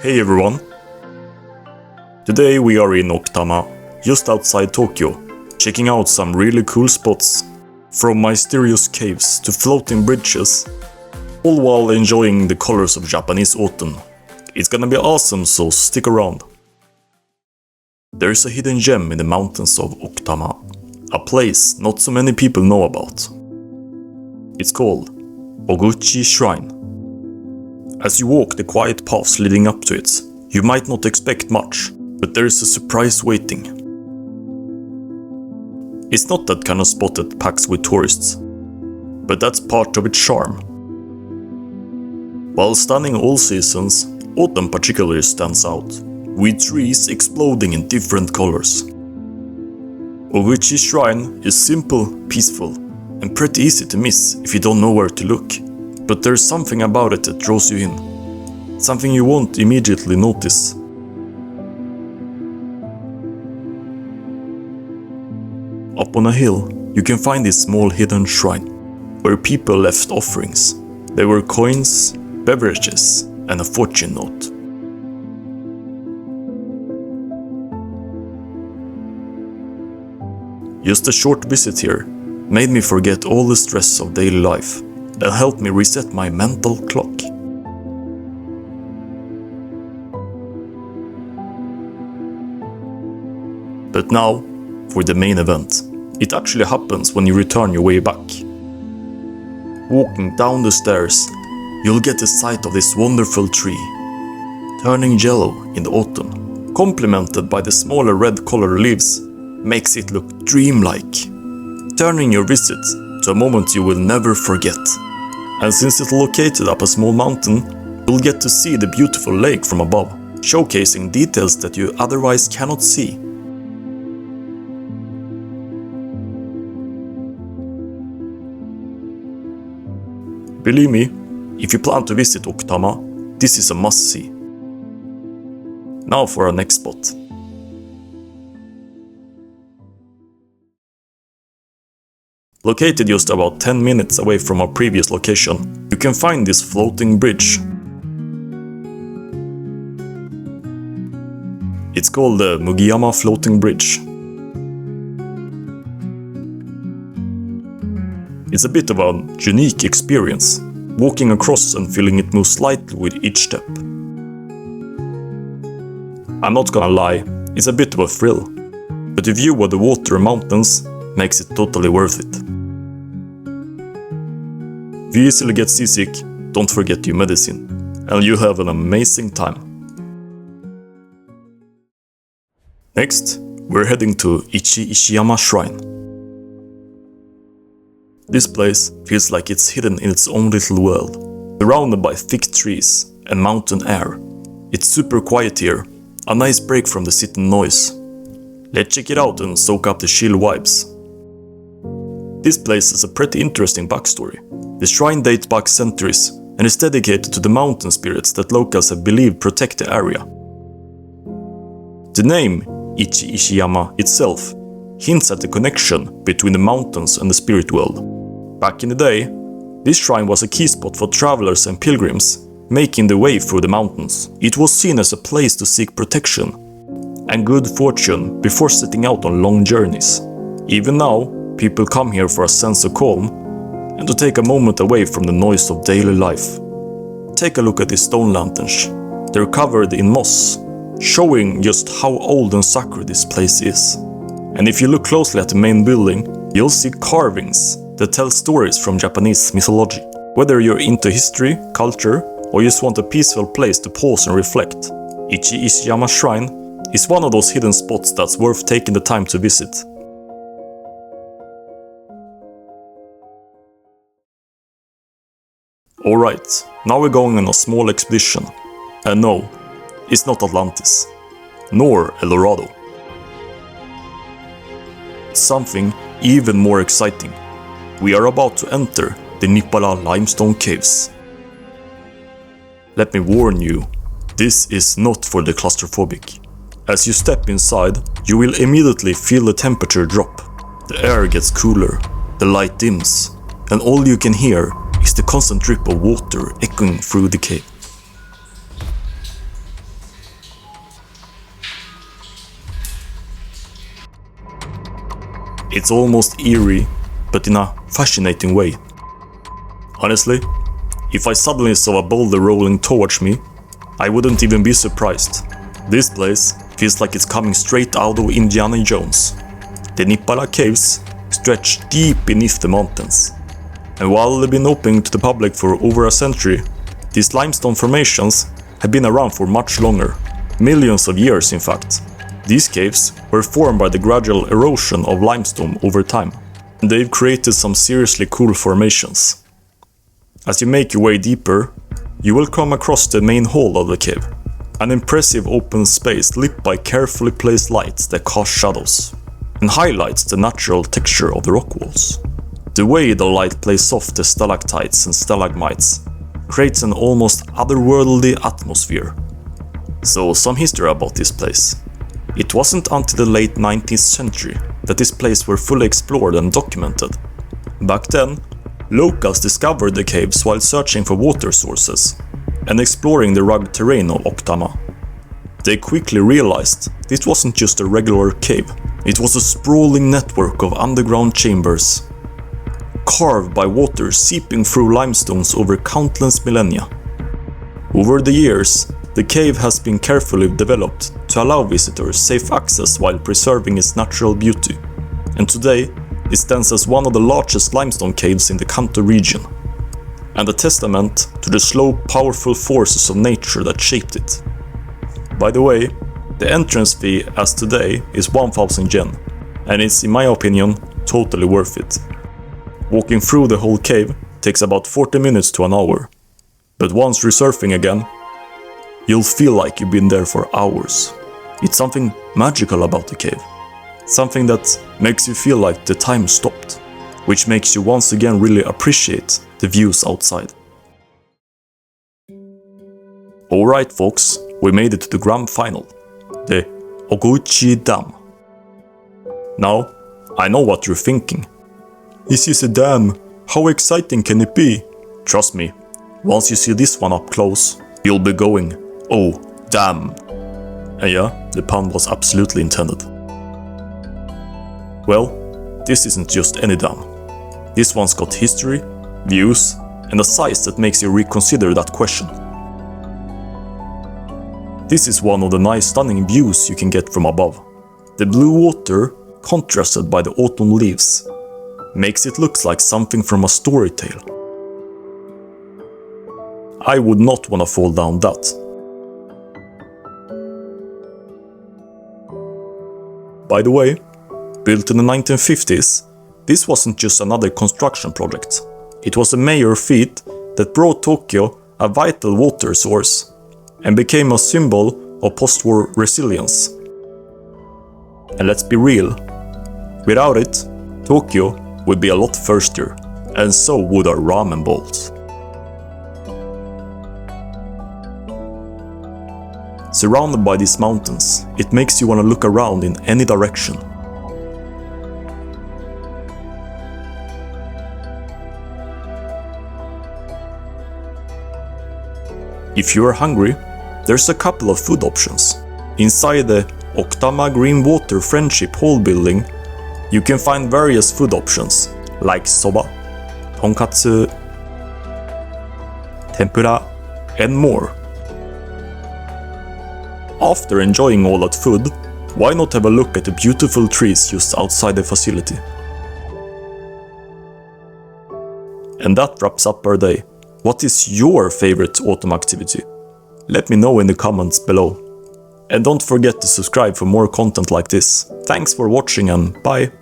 Hey everyone! Today we are in Okutama, just outside Tokyo, checking out some really cool spots, from mysterious caves to floating bridges, all while enjoying the colors of Japanese autumn. It's gonna be awesome, so stick around. There's a hidden gem in the mountains of Okutama, a place not so many people know about. It's called Ogouchi Shrine. As you walk the quiet paths leading up to it, you might not expect much, but there is a surprise waiting. It's not that kind of spot that packs with tourists, but that's part of its charm. While stunning all seasons, autumn particularly stands out, with trees exploding in different colors. Ogouchi Shrine is simple, peaceful, and pretty easy to miss if you don't know where to look. But there's something about it that draws you in. Something you won't immediately notice. Up on a hill, you can find this small hidden shrine, where people left offerings. There were coins, beverages, and a fortune note. Just a short visit here made me forget all the stress of daily life and helped me reset my mental clock. But now, for the main event. It actually happens when you return your way back. Walking down the stairs, you'll get a sight of this wonderful tree, turning yellow in the autumn, complemented by the smaller red colored leaves, makes it look dreamlike, turning your visit to a moment you will never forget. And since it's located up a small mountain, you'll get to see the beautiful lake from above, showcasing details that you otherwise cannot see. Believe me, if you plan to visit Okutama, this is a must-see. Now for our next spot. Located just about 10 minutes away from our previous location, you can find this floating bridge. It's called the Mugiyama floating bridge. It's a bit of a unique experience, walking across and feeling it move slightly with each step. I'm not gonna lie, it's a bit of a thrill, but the view of the water and mountains makes it totally worth it. If you easily get seasick, don't forget your medicine, and you'll have an amazing time. Next, we're heading to Ichiishiyama Shrine. This place feels like it's hidden in its own little world, surrounded by thick trees and mountain air. It's super quiet here, a nice break from the city noise. Let's check it out and soak up the chill vibes. This place has a pretty interesting backstory. The shrine dates back centuries and is dedicated to the mountain spirits that locals have believed protect the area. The name Ichiishiyama itself hints at the connection between the mountains and the spirit world. Back in the day, this shrine was a key spot for travelers and pilgrims making their way through the mountains. It was seen as a place to seek protection and good fortune before setting out on long journeys. Even now, people come here for a sense of calm and to take a moment away from the noise of daily life. Take a look at these stone lanterns. They're covered in moss, showing just how old and sacred this place is. And if you look closely at the main building, you'll see carvings that tell stories from Japanese mythology. Whether you're into history, culture, or just want a peaceful place to pause and reflect, Ichiishiyama Shrine is one of those hidden spots that's worth taking the time to visit. Alright, now we're going on a small expedition. And no, it's not Atlantis, nor El Dorado. It's something even more exciting. We are about to enter the Nippara limestone caves. Let me warn you, this is not for the claustrophobic. As you step inside, you will immediately feel the temperature drop. The air gets cooler, the light dims, and all you can hear is the constant drip of water echoing through the cave. It's almost eerie, but in a fascinating way. Honestly, if I suddenly saw a boulder rolling towards me, I wouldn't even be surprised. This place feels like it's coming straight out of Indiana Jones. The Nippara caves stretch deep beneath the mountains. And while they've been open to the public for over a century, these limestone formations have been around for much longer, millions of years in fact. These caves were formed by the gradual erosion of limestone over time, and they've created some seriously cool formations. As you make your way deeper, you will come across the main hall of the cave, an impressive open space lit by carefully placed lights that cast shadows, and highlights the natural texture of the rock walls. The way the light plays off the stalactites and stalagmites creates an almost otherworldly atmosphere. So some history about this place. It wasn't until the late 19th century that this place were fully explored and documented. Back then, locals discovered the caves while searching for water sources and exploring the rugged terrain of Okutama. They quickly realized this wasn't just a regular cave, it was a sprawling network of underground chambers, carved by water seeping through limestones over countless millennia. Over the years, the cave has been carefully developed to allow visitors safe access while preserving its natural beauty, and today it stands as one of the largest limestone caves in the Kanto region, and a testament to the slow, powerful forces of nature that shaped it. By the way, the entrance fee as today is 1000 yen, and it's, in my opinion, totally worth it. Walking through the whole cave takes about 40 minutes to an hour, but once resurfing again, you'll feel like you've been there for hours. It's something magical about the cave, something that makes you feel like the time stopped, which makes you once again really appreciate the views outside. Alright folks, we made it to the grand final, the Ogouchi Dam. Now, I know what you're thinking. This is a dam, how exciting can it be? Trust me, once you see this one up close, you'll be going, oh, damn. And yeah, the pun was absolutely intended. Well, this isn't just any dam. This one's got history, views, and a size that makes you reconsider that question. This is one of the nice stunning views you can get from above. The blue water, contrasted by the autumn leaves, makes it look like something from a story tale. I would not want to fall down that. By the way, built in the 1950s, this wasn't just another construction project. It was a major feat that brought Tokyo a vital water source and became a symbol of post-war resilience. And let's be real, without it, Tokyo would be a lot thirstier, and so would our ramen bowls. Surrounded by these mountains, it makes you want to look around in any direction. If you are hungry, there's a couple of food options. Inside the Okutama Green Water Friendship Hall building, you can find various food options like soba, tonkatsu, tempura, and more. After enjoying all that food, why not have a look at the beautiful trees just outside the facility? And that wraps up our day. What is your favorite autumn activity? Let me know in the comments below. And don't forget to subscribe for more content like this. Thanks for watching and bye!